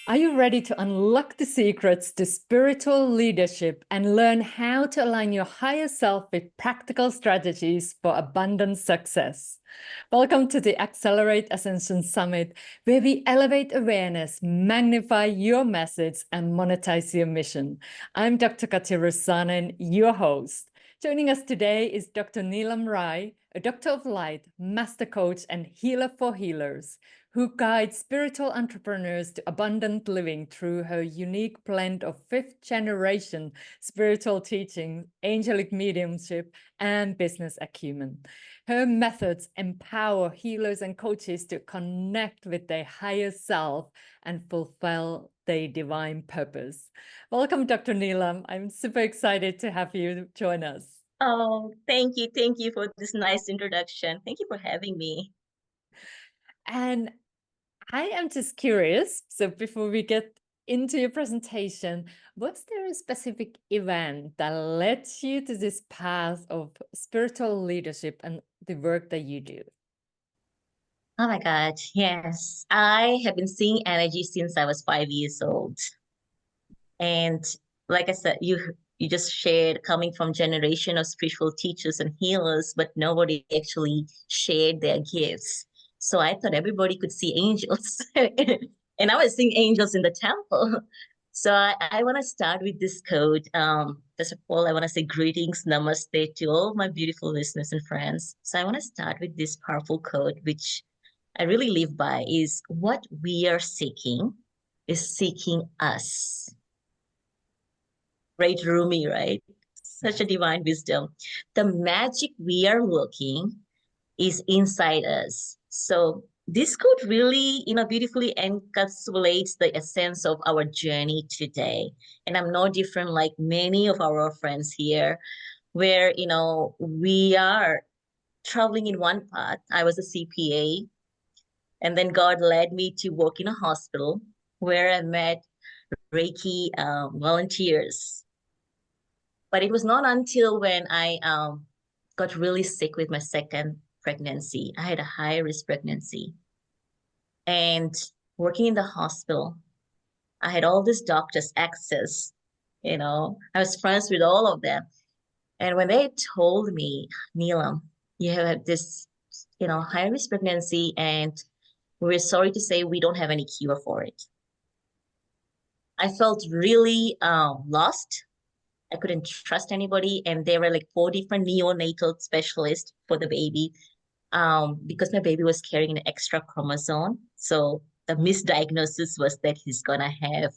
Are you ready to unlock the secrets to spiritual leadership and learn how to align your higher self with practical strategies for abundant success? Welcome to the Accelerate Ascension Summit, where we elevate awareness, magnify your message, and monetize your mission. I'm Dr. Katja Rusanen, your host. Joining us today is Dr. Neelam Rai, a doctor of light, master coach, and healer for healers, who guides spiritual entrepreneurs to abundant living through her unique blend of fifth-generation spiritual teaching, angelic mediumship, and business acumen. Her methods empower healers and coaches to connect with their higher self and fulfill their divine purpose. Welcome, Dr. Neelam. I'm super excited to have you join us. Oh, thank you. Thank you for this nice introduction. Thank you for having me. And I am just curious, so before we get into your presentation, was there a specific event that led you to this path of spiritual leadership and the work that you do? Oh my God, yes. I have been seeing energy since I was 5 years old. And like I said, you just shared coming from generation of spiritual teachers and healers, but nobody actually shared their gifts. So I thought everybody could see angels. And I was seeing angels in the temple. So I want to start with this code. First of all, I want to say greetings, namaste to all my beautiful listeners and friends. So I want to start with this powerful code, which I really live by, is what we are seeking is seeking us. Great Rumi, right? Such a divine wisdom. The magic we are looking is inside us. So this could really, beautifully encapsulates the essence of our journey today. And I'm no different like many of our friends here, where, we are traveling in one path. I was a CPA, and then God led me to work in a hospital where I met Reiki volunteers. But it was not until when I got really sick with my second pregnancy. I had a high risk pregnancy. And working in the hospital, I had all these doctors' access. I was friends with all of them. And when they told me, Neelam, you have this, high risk pregnancy, and we're sorry to say we don't have any cure for it. I felt really lost. I couldn't trust anybody. And there were like 4 different neonatal specialists for the baby because my baby was carrying an extra chromosome. So the misdiagnosis was that he's going to have,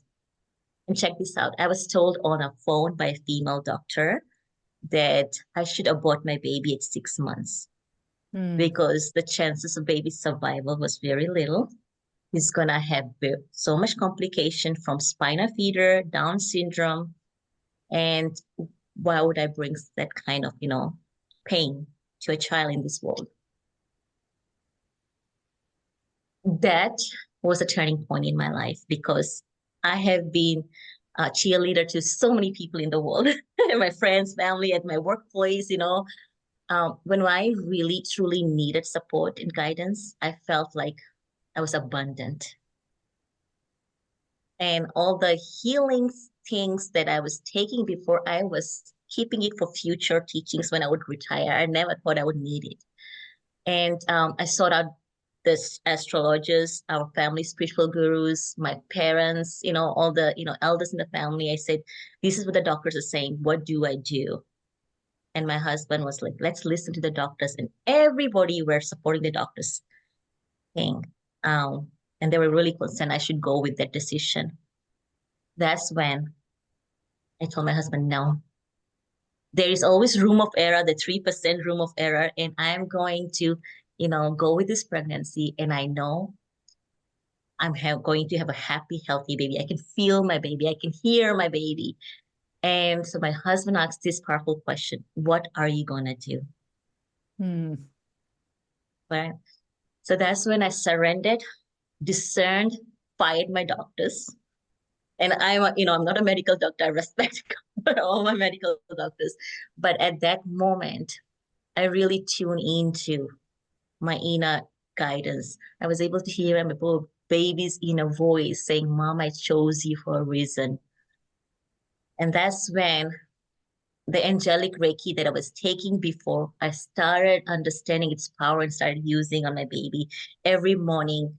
and check this out, I was told on a phone by a female doctor that I should abort my baby at 6 months because the chances of baby survival was very little. He's going to have so much complication from spina bifida, Down syndrome. And why would I bring that kind of, pain to a child in this world? That was a turning point in my life because I have been a cheerleader to so many people in the world, my friends, family, at my workplace, when I really, truly needed support and guidance, I felt like I was abundant. And all the healing things that I was taking before, I was keeping it for future teachings when I would retire. I never thought I would need it. And I sought out this astrologers, our family spiritual gurus, my parents, all the, elders in the family. I said, this is what the doctors are saying. What do I do? And my husband was like, let's listen to the doctors. And everybody were supporting the doctors thing. And they were really concerned I should go with that decision. That's when I told my husband, no, there is always room of error, the 3% room of error. And I'm going to, go with this pregnancy. And I know I'm going to have a happy, healthy baby. I can feel my baby. I can hear my baby. And so my husband asked this powerful question, what are you going to do? Right. So that's when I surrendered, discerned, fired my doctors. And I'm not a medical doctor. I respect all my medical doctors. But at that moment, I really tuned into my inner guidance. I was able to hear I'm baby's inner voice saying, Mom, I chose you for a reason. And that's when the angelic Reiki that I was taking before, I started understanding its power and started using on my baby. Every morning,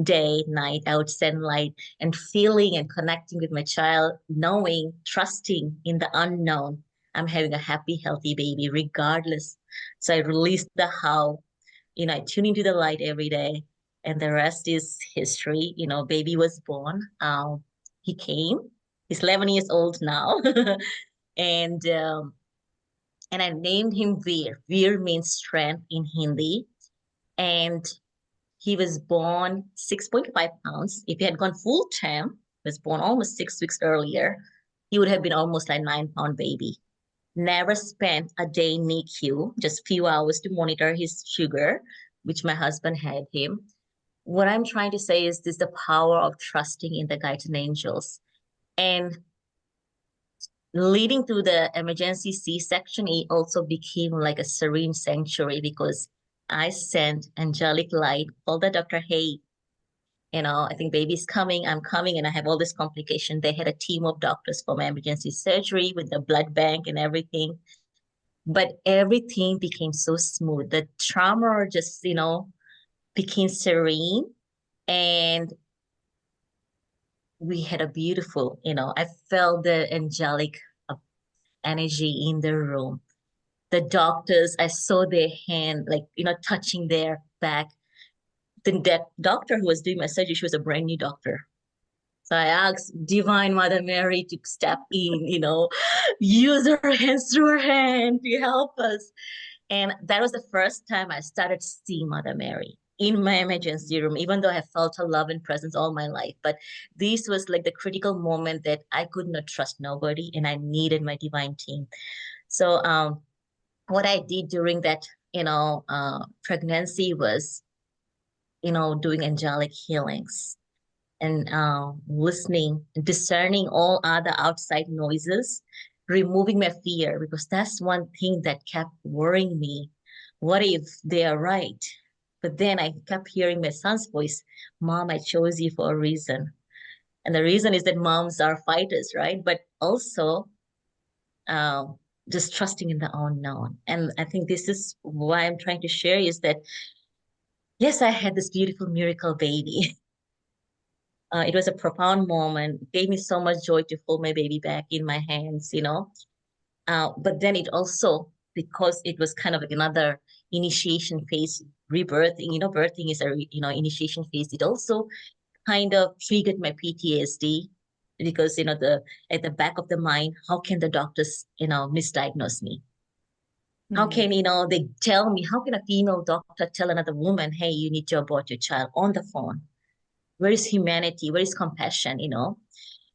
day, night, I would send light and feeling and connecting with my child, knowing, trusting in the unknown. I'm having a happy, healthy baby, regardless. So I released the how, I tune into the light every day. And the rest is history. Baby was born. He came. He's 11 years old now. and I named him Veer. Veer means strength in Hindi. And he was born 6.5 pounds. If he had gone full term, was born almost 6 weeks earlier, he would have been almost like 9-pound baby. Never spent a day in NICU, just few hours to monitor his sugar, which my husband had him. What I'm trying to say is this: the power of trusting in the guardian angels. And leading to the emergency C-section, it also became like a serene sanctuary because I sent angelic light, called the doctor, hey, I think baby's coming, I'm coming, and I have all this complication. They had a team of doctors for my emergency surgery with the blood bank and everything. But everything became so smooth. The trauma just, became serene. And we had a beautiful, I felt the angelic energy in the room. The doctors, I saw their hand, like, touching their back. That doctor who was doing my surgery, she was a brand new doctor. So I asked Divine Mother Mary to step in, use her hands through her hand to help us. And that was the first time I started seeing Mother Mary in my emergency room, even though I felt her love and presence all my life. But this was like the critical moment that I could not trust nobody and I needed my divine team. So what I did during that, pregnancy was, doing angelic healings and listening, discerning all other outside noises, removing my fear, because that's one thing that kept worrying me. What if they are right? But then I kept hearing my son's voice, Mom, I chose you for a reason. And the reason is that moms are fighters, right? But also uh, just trusting in the unknown. And I think this is why I'm trying to share is that, yes, I had this beautiful miracle baby. It was a profound moment. It gave me so much joy to hold my baby back in my hands, But then it also, because it was kind of like another initiation phase, rebirthing, birthing is a, initiation phase. It also kind of triggered my PTSD because, at the back of the mind, how can the doctors, misdiagnose me? How can, they tell me, how can a female doctor tell another woman, hey, you need to abort your child on the phone? Where is humanity? Where is compassion?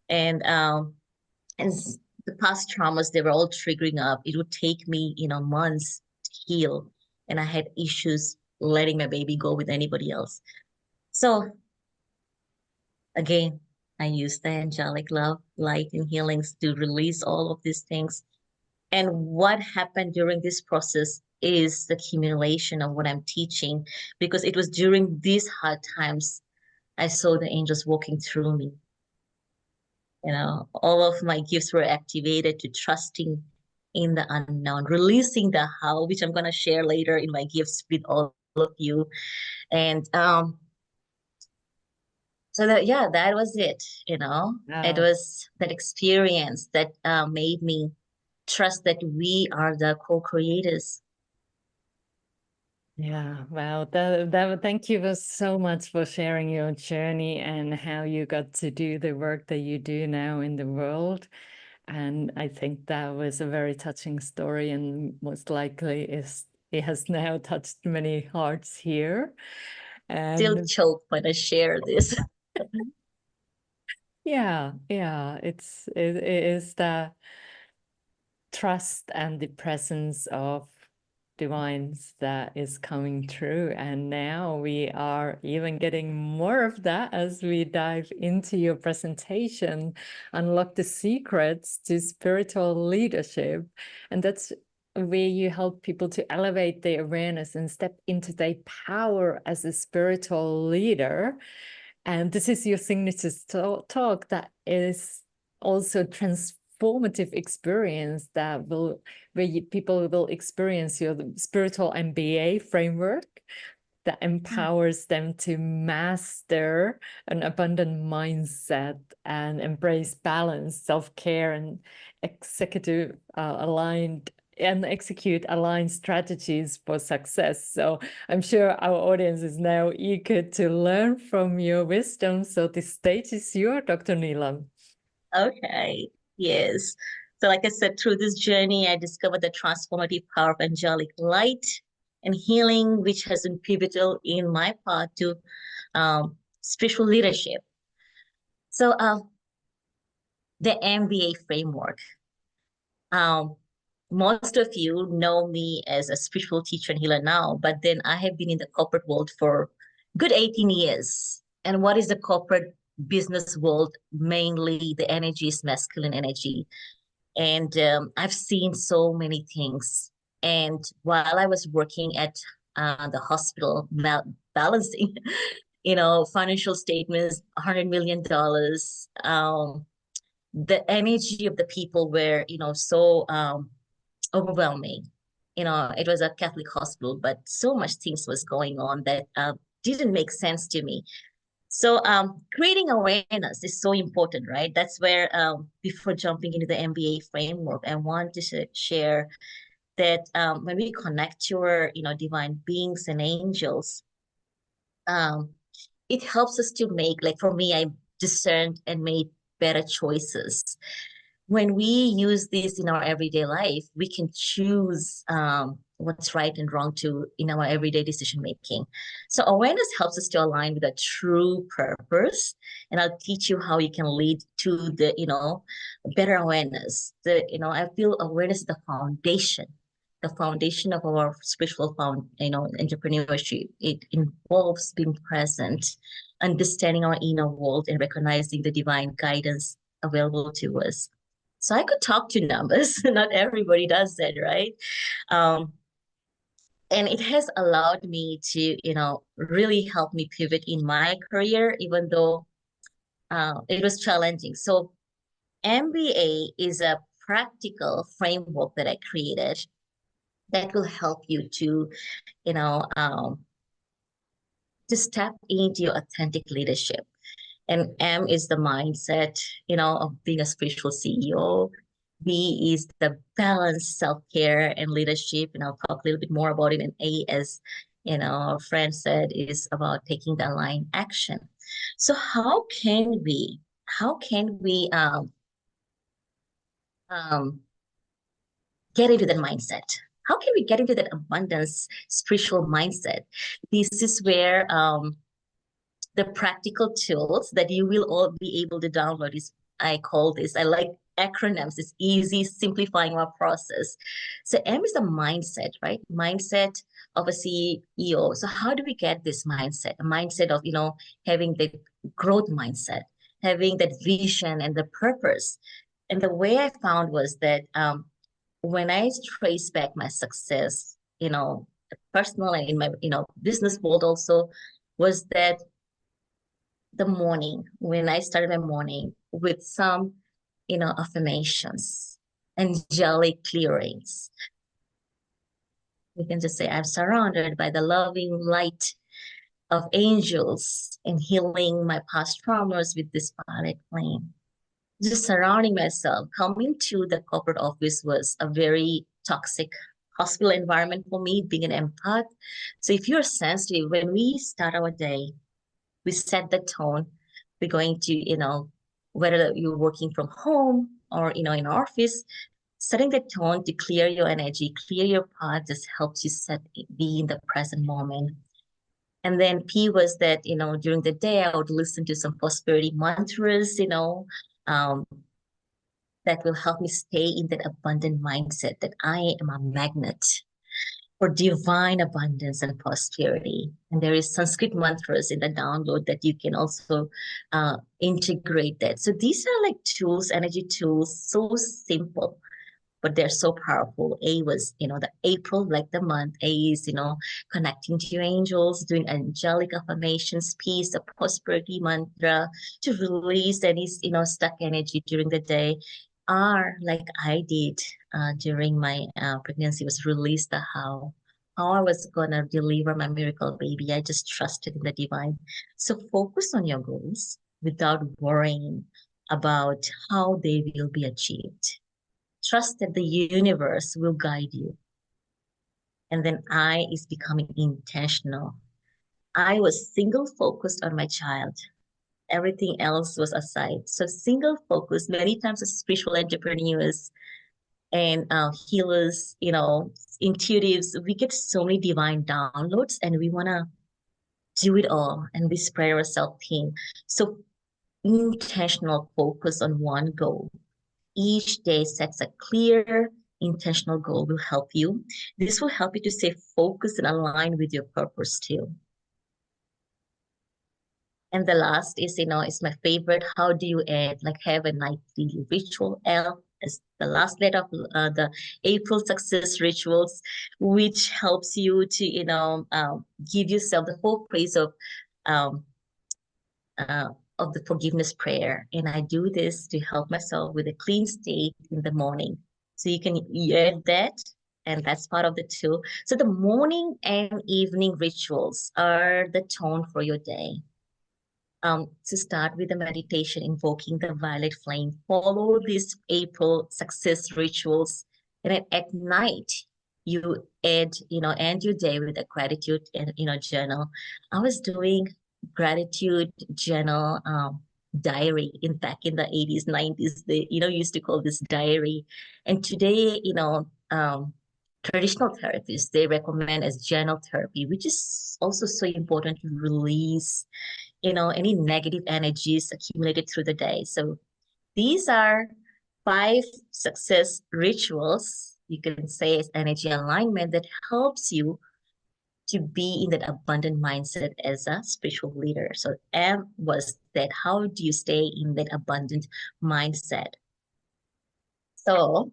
And the past traumas, they were all triggering up. It would take me, months to heal, and I had issues letting my baby go with anybody else. So again, I used the angelic love, light, and healings to release all of these things. And what happened during this process is the accumulation of what I'm teaching, because it was during these hard times I saw the angels walking through me. All of my gifts were activated to trusting in the unknown, releasing the how, which I'm going to share later in my gifts with all of you. And so that was it. It was that experience that made me trust that we are the co-creators. Yeah, wow. Thank you so much for sharing your journey and how you got to do the work that you do now in the world. And I think that was a very touching story, and most likely it has now touched many hearts here. And still choke when I share this. yeah, it is the trust and the presence of divines that is coming through. And now we are even getting more of that as we dive into your presentation, Unlock the Secrets to Spiritual Leadership. And that's where you help people to elevate their awareness and step into their power as a spiritual leader. And this is your signature talk that is also transformative experience that will, people will experience your spiritual MBA framework that empowers them to master an abundant mindset and embrace balance, self-care, and execute aligned strategies for success. So I'm sure our audience is now eager to learn from your wisdom. So the stage is yours, Dr. Neelam. Okay, yes. So like I said, through this journey, I discovered the transformative power of angelic light and healing, which has been pivotal in my path to spiritual leadership. So the MBA framework. Most of you know me as a spiritual teacher and healer now, but then I have been in the corporate world for good 18 years. And what is the corporate business world? Mainly the energy is masculine energy. And I've seen so many things. And while I was working at the hospital, balancing, financial statements, $100 million, the energy of the people were, so overwhelming. It was a Catholic hospital, but so much things was going on that didn't make sense to me. So creating awareness is so important, right? That's where, before jumping into the MBA framework, I want to share that when we connect to our, divine beings and angels, it helps us to make, like for me, I discerned and made better choices. When we use this in our everyday life, we can choose what's right and wrong in our everyday decision making. So awareness helps us to align with a true purpose. And I'll teach you how you can lead to the, better awareness. I feel awareness is the foundation of our spiritual entrepreneurship. It involves being present, understanding our inner world, and recognizing the divine guidance available to us. So I could talk to numbers. Not everybody does that, right? And it has allowed me to, really help me pivot in my career, even though it was challenging. So MBA is a practical framework that I created that will help you to, to step into your authentic leadership. And M is the mindset, of being a spiritual CEO. B is the balance, self-care, and leadership. And I'll talk a little bit more about it. And A, as our friend said, is about taking the aligned action. So how can we get into that mindset? How can we get into that abundance spiritual mindset? This is where the practical tools that you will all be able to download is, I like acronyms. It's easy, simplifying our process. So M is the mindset, right? Mindset of a CEO. So how do we get this mindset? A mindset of, having the growth mindset, having that vision and the purpose. And the way I found was that when I trace back my success, personal and in my, business world also, was that the morning, when I started my morning with some, affirmations, angelic clearings. We can just say, I'm surrounded by the loving light of angels and healing my past traumas with this violet flame. Just surrounding myself. Coming to the corporate office was a very toxic hospital environment for me, being an empath. So if you're sensitive, when we start our day, we set the tone. We're going to, whether you're working from home or, in an office, setting the tone to clear your energy, clear your path, just helps you be in the present moment. And then P was that, during the day, I would listen to some prosperity mantras, that will help me stay in that abundant mindset that I am a magnet for divine abundance and prosperity. And there is Sanskrit mantras in the download that you can also integrate that. So these are like tools, energy tools, so simple, but they're so powerful. A was, the April, like the month. A is, connecting to your angels, doing angelic affirmations, peace, the prosperity mantra to release any, stuck energy during the day. R, like I did during my pregnancy, was release the how I was gonna deliver my miracle baby. I just trusted in the divine. So focus on your goals without worrying about how they will be achieved. Trust that the universe will guide you. And then I is becoming intentional. I was single focused on my child. Everything else was aside. So single focus, many times as spiritual entrepreneurs and healers, intuitives, we get so many divine downloads and we want to do it all and we spread ourselves thin. So intentional focus on one goal. Each day sets a clear, intentional goal will help you. This will help you to stay focused and aligned with your purpose too. And the last is, is my favorite. How do you have a nightly ritual? L is the last letter of the April success rituals, which helps you to, give yourself the whole praise um, of the forgiveness prayer. And I do this to help myself with a clean state in the morning. So you can add that, and that's part of the tool. So the morning and evening rituals are the tone for your day. To start with the meditation, invoking the violet flame, follow these April success rituals. And then at night, you end your day with a gratitude and, journal. I was doing gratitude journal diary back in the 80s, 90s. They, used to call this diary. And today, traditional therapists, they recommend as journal therapy, which is also so important to release any negative energies accumulated through the day. So these are 5 success rituals, you can say, as energy alignment that helps you to be in that abundant mindset as a spiritual leader. So M was that, how do you stay in that abundant mindset? So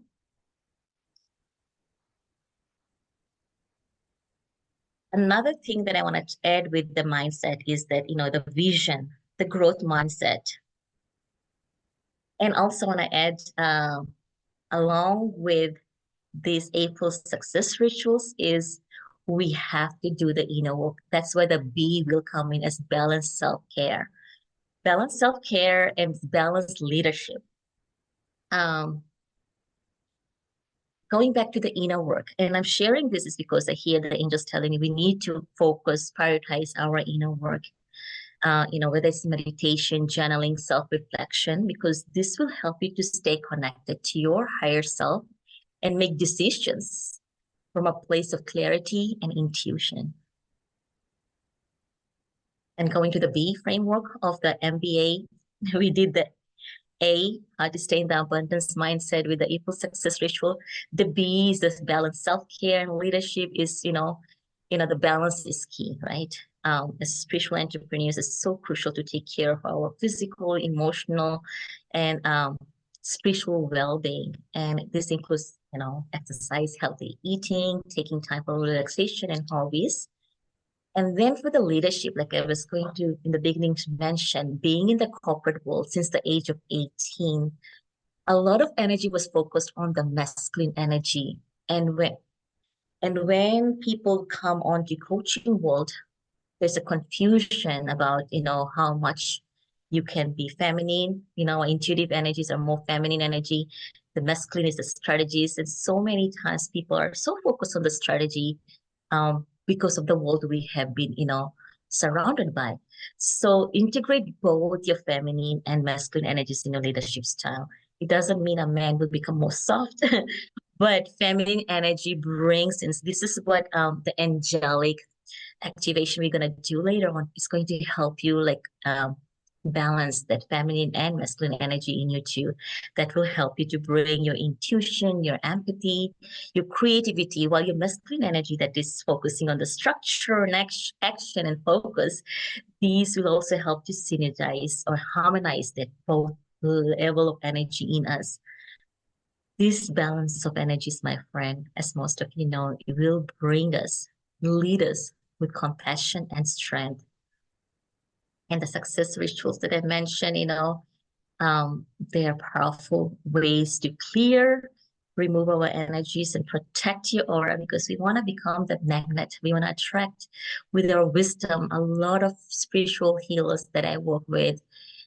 another thing that I want to add with the mindset is that, the vision, the growth mindset. And also want to add, along with these April success rituals, is we have to do the inner work. That's where the B will come in, as balanced self-care. Balanced self-care and balanced leadership. Going back to the inner work, and I'm sharing this is because I hear the angels telling me we need to focus, prioritize our inner work. Whether it's meditation, journaling, self-reflection, because this will help you to stay connected to your higher self and make decisions from a place of clarity and intuition. And going to the B framework of the MBA, we did the A, how to stay in the abundance mindset with the April success ritual. The B is the balanced self-care, and leadership is, the balance is key, right? As spiritual entrepreneurs, it's so crucial to take care of our physical, emotional, and spiritual well-being. And this includes, exercise, healthy eating, taking time for relaxation and hobbies. And then for the leadership, like I was going to in the beginning to mention, being in the corporate world since the age of 18, a lot of energy was focused on the masculine energy. And when people come on the coaching world, there's a confusion about, how much you can be feminine. Intuitive energies are more feminine energy. The masculine is the strategies. And so many times people are so focused on the strategy because of the world we have been, surrounded by. So integrate both your feminine and masculine energies in your leadership style. It doesn't mean a man will become more soft, but feminine energy brings, and this is what the angelic activation we're going to do later on is going to help you balance that feminine and masculine energy in you too. That will help you to bring your intuition, your empathy, your creativity, while your masculine energy that is focusing on the structure and action and focus, these will also help to synergize or harmonize that both level of energy in us. This balance of energies, my friend, as most of you know, it will bring us, lead us with compassion and strength. And the success rituals that I mentioned, they are powerful ways to clear, remove our energies, and protect your aura, because we want to become the magnet. We want to attract with our wisdom. A lot of spiritual healers that I work with,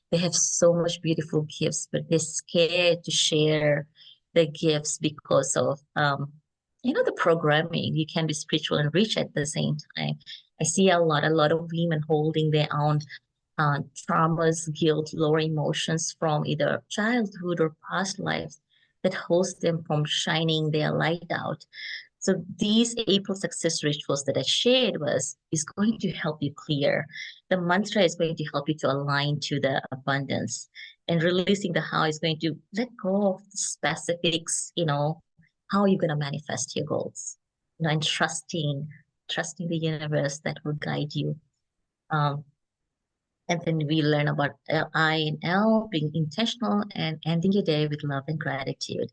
they have so much beautiful gifts, but they're scared to share the gifts because of the programming. You can be spiritual and rich at the same time. I see a lot of women holding their own traumas, guilt, lower emotions from either childhood or past lives that holds them from shining their light out. So these April success rituals that I shared is going to help you clear. The mantra is going to help you to align to the abundance, and releasing the how is going to let go of the specifics, how you're going to manifest your goals, and trusting the universe that will guide you. And then we learn about I and L, being intentional and ending your day with love and gratitude.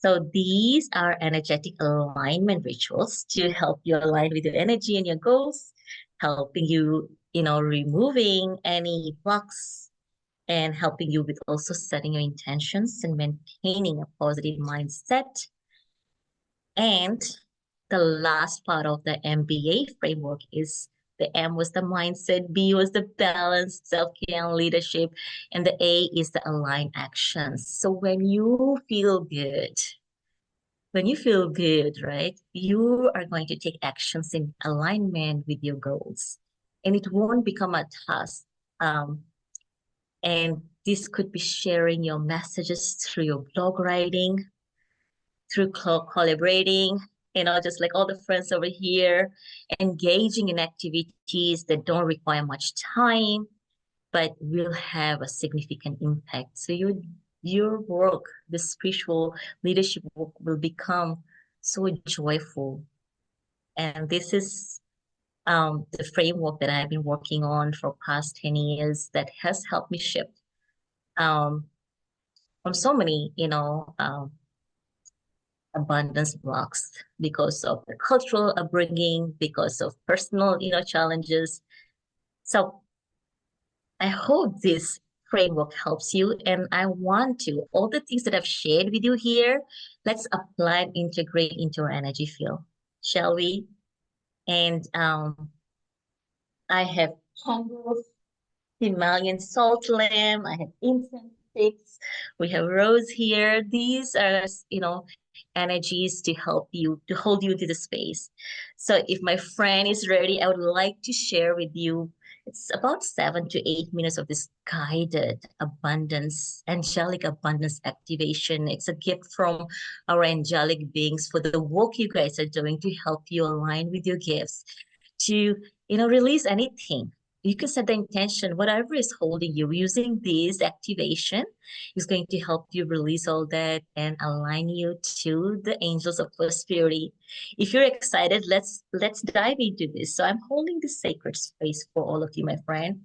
So these are energetic alignment rituals to help you align with your energy and your goals, helping you, removing any blocks, and helping you with also setting your intentions and maintaining a positive mindset. And the last part of the MBA framework is the M was the mindset, B was the balance, self-care and leadership, and the A is the aligned actions. So when you feel good, right, you are going to take actions in alignment with your goals, and it won't become a task. And this could be sharing your messages through your blog writing, through collaborating, just like all the friends over here, engaging in activities that don't require much time, but will have a significant impact. So your work, the spiritual leadership work, will become so joyful. And this is the framework that I've been working on for past 10 years that has helped me shift from so many, abundance blocks because of the cultural upbringing, because of personal, challenges. So I hope this framework helps you. And I want to, all the things that I've shared with you here, let's apply and integrate into our energy field, shall we? And I have candles, Himalayan salt lamp, I have incense sticks, we have rose here. These are, energies to help you, to hold you into the space. So if my friend is ready, I would like to share with you. It's about 7 to 8 minutes of this guided angelic abundance activation. It's a gift from our angelic beings for the work you guys are doing to help you align with your gifts, to, release anything. You can set the intention, whatever is holding you, using this activation is going to help you release all that and align you to the angels of prosperity. If you're excited, let's dive into this. So I'm holding this sacred space for all of you, my friend.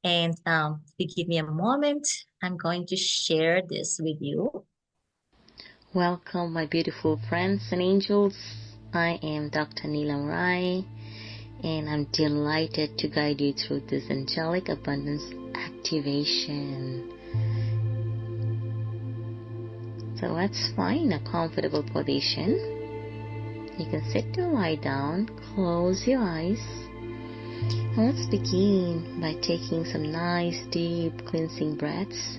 And if you give me a moment, I'm going to share this with you. Welcome, my beautiful friends and angels. I am Dr. Neelam Rai, and I'm delighted to guide you through this angelic abundance activation. So let's find a comfortable position. You can sit or lie down, close your eyes, and let's begin by taking some nice deep cleansing breaths.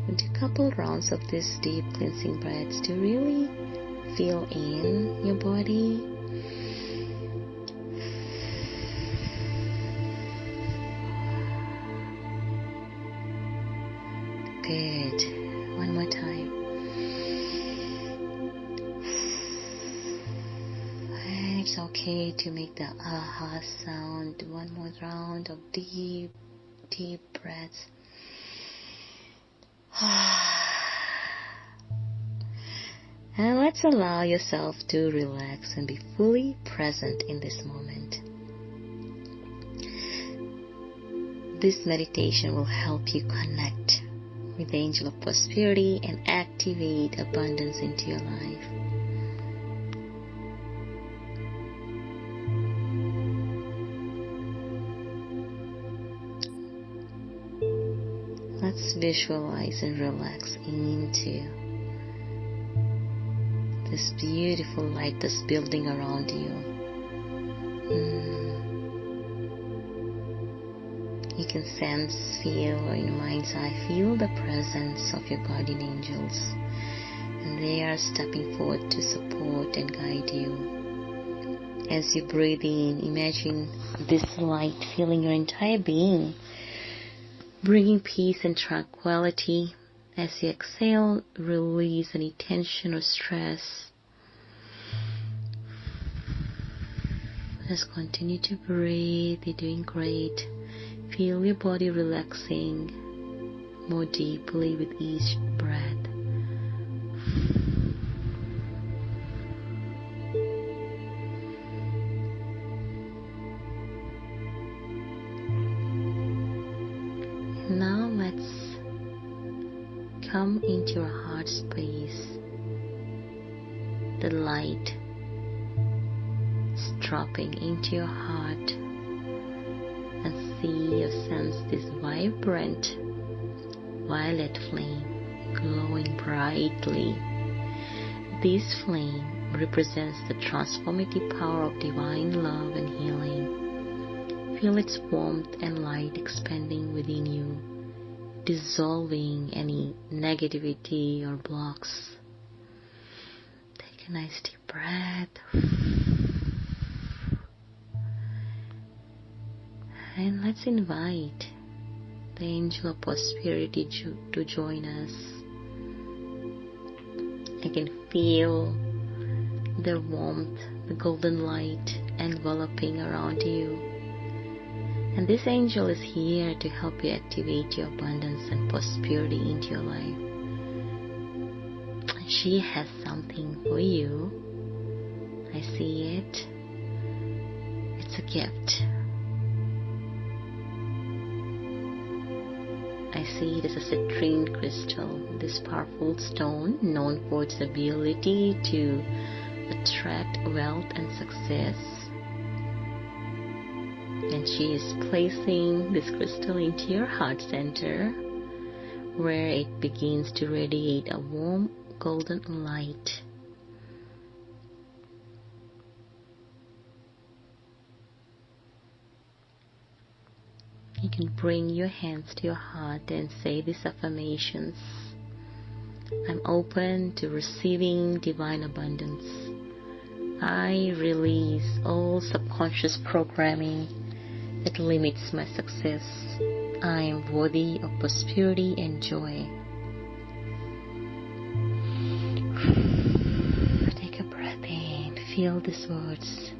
And a couple rounds of these deep cleansing breaths to really feel in your body. Good. One more time. And it's okay to make the aha sound. One more round of deep, deep breaths. And let's allow yourself to relax and be fully present in this moment. this meditation will help you connect with the angel of prosperity and activate abundance into your life. Let's visualize and relax into this beautiful light that's building around you. You can sense, feel, or in your mind's eye, feel the presence of your guardian angels, and they are stepping forward to support and guide you. As you breathe in, imagine this light filling your entire being, bringing peace and tranquility. As you exhale, release any tension or stress. Just continue to breathe. You're doing great. Feel your body relaxing more deeply with each breath. Now let's come into your heart space. The light is dropping into your heart, and see or sense this vibrant violet flame glowing brightly. This flame represents the transformative power of divine love and healing. Feel its warmth and light expanding within you, dissolving any negativity or blocks. Take a nice deep breath. And let's invite the angel of prosperity to join us. I can feel the warmth, the golden light enveloping around you. And this angel is here to help you activate your abundance and prosperity into your life. She has something for you. I see it. It's a gift. I see it as a citrine crystal, this powerful stone known for its ability to attract wealth and success. And she is placing this crystal into your heart center, where it begins to radiate a warm golden light. You can bring your hands to your heart and say these affirmations. I'm open to receiving divine abundance. I release all subconscious programming that limits my success. I am worthy of prosperity and joy. Take a breath in, feel these words,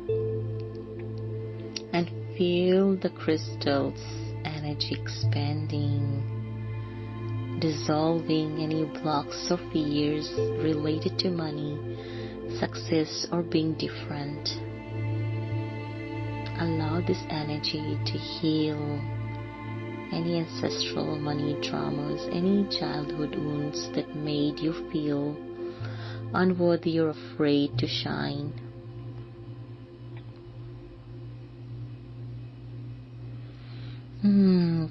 and feel the crystal's energy expanding, dissolving any blocks or fears related to money, success, or being different. Allow this energy to heal any ancestral money traumas, any childhood wounds that made you feel unworthy or afraid to shine.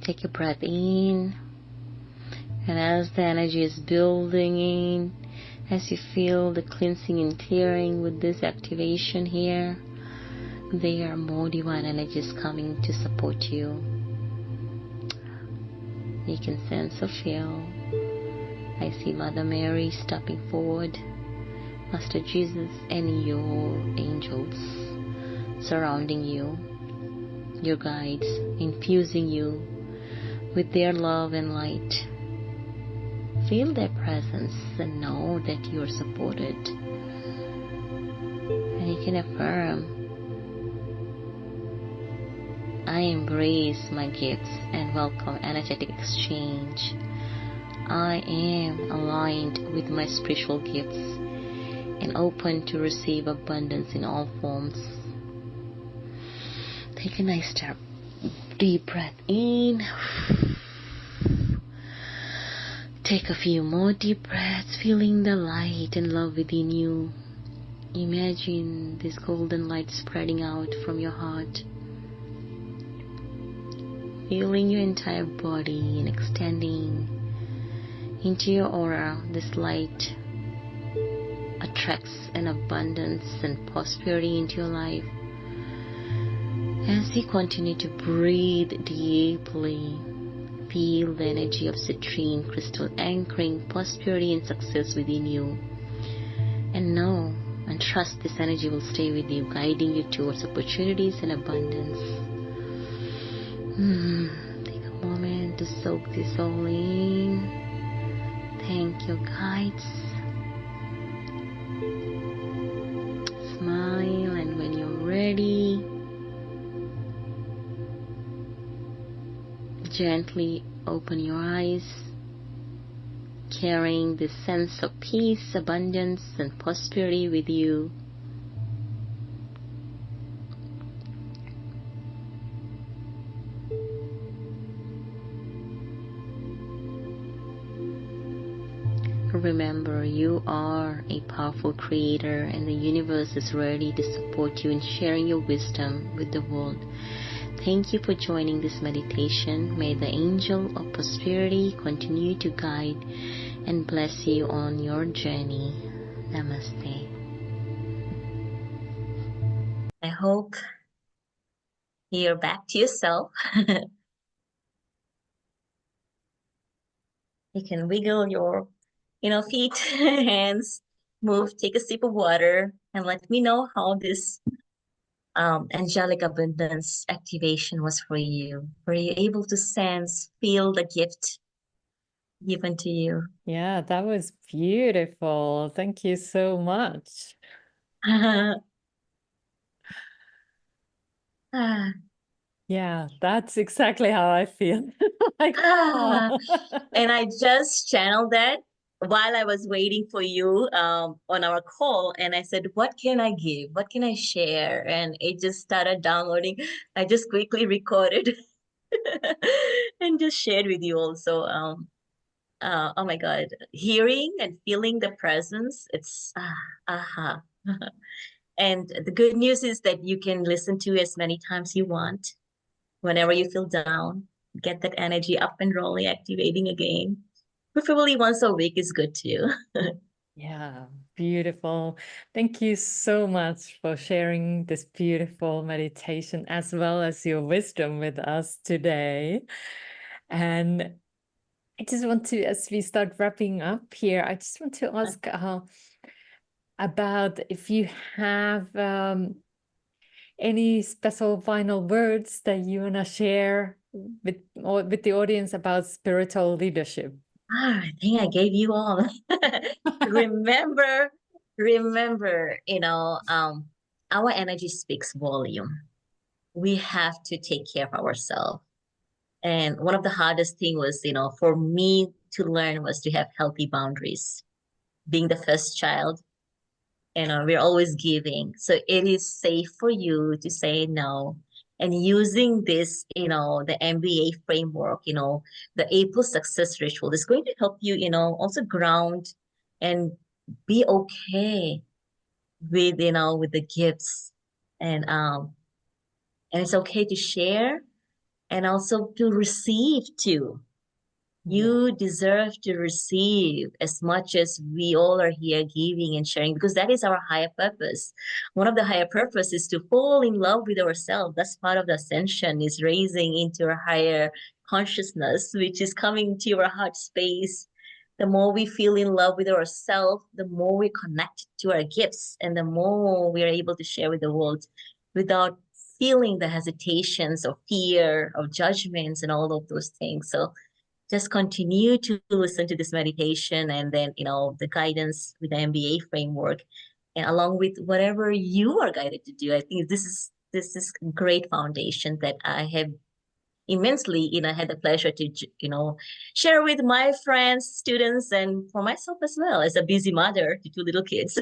Take a breath in, and as the energy is building in, as you feel the cleansing and clearing with this activation here, there are more divine energies coming to support you. You can sense or feel. I see Mother Mary stepping forward, Master Jesus, and your angels surrounding you, your guides, infusing you with their love and light. Feel their presence and know that you are supported. And you can affirm, I embrace my gifts and welcome energetic exchange. I am aligned with my spiritual gifts and open to receive abundance in all forms. Take a nice Deep breath in. Take a few more deep breaths, feeling the light and love within you. Imagine this golden light spreading out from your heart, filling your entire body and extending into your aura. This light attracts an abundance and prosperity into your life. As you continue to breathe deeply, feel the energy of citrine crystal anchoring prosperity and success within you. And know and trust this energy will stay with you, guiding you towards opportunities and abundance. Take a moment to soak this all in. Thank your guides. Smile, and when you're ready, gently open your eyes, carrying this sense of peace, abundance, and prosperity with you. Remember, you are a powerful creator, and the universe is ready to support you in sharing your wisdom with the world. Thank you for joining this meditation. May the angel of prosperity continue to guide and bless you on your journey. Namaste. I hope you're back to yourself. You can wiggle your, feet, hands, move, take a sip of water, and let me know how this angelic abundance activation was for you. Were you able to sense, feel the gift given to you? Yeah, that was beautiful. Thank you so much. Ah, Yeah, that's exactly how I feel. Like, ah. oh. And I just channeled that while I was waiting for you on our call. And I said, what can I give? What can I share? And it just started downloading. I just quickly recorded and just shared with you also. Oh my God, hearing and feeling the presence, it's aha. And the good news is that you can listen to as many times you want. Whenever you feel down, get that energy up and rolling, activating again. Preferably once a week is good too. Yeah, beautiful. Thank you so much for sharing this beautiful meditation as well as your wisdom with us today. And I just want to, as we start wrapping up here, I just want to ask about if you have any special final words that you want to share with the audience about spiritual leadership. I think I gave you all. remember, our energy speaks volume. We have to take care of ourselves. And one of the hardest thing was, for me to learn was to have healthy boundaries. Being the first child, we're always giving. So it is safe for you to say no. And using this, the MBA framework, the A plus success ritual is going to help you, also ground and be okay with, with the gifts. And it's okay to share and also to receive too. You deserve to receive as much as we all are here giving and sharing, because that is our higher purpose. One of the higher purpose is to fall in love with ourselves. That's part of the ascension, is raising into a higher consciousness, which is coming to our heart space. The more we feel in love with ourselves, the more we connect to our gifts, and the more we are able to share with the world without feeling the hesitations or fear of judgments and all of those things. So just continue to listen to this meditation, and then, the guidance with the MBA framework, and along with whatever you are guided to do. I think this is great foundation that I have immensely, had the pleasure to, share with my friends, students, and for myself as well, as a busy mother to two little kids.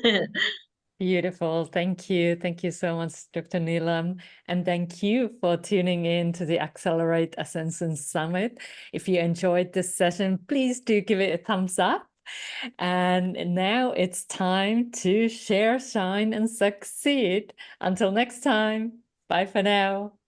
Beautiful. Thank you. Thank you so much, Dr. Neelam. And thank you for tuning in to the Accelerate Ascension Summit. If you enjoyed this session, please do give it a thumbs up. And now it's time to share, shine, and succeed. Until next time, bye for now.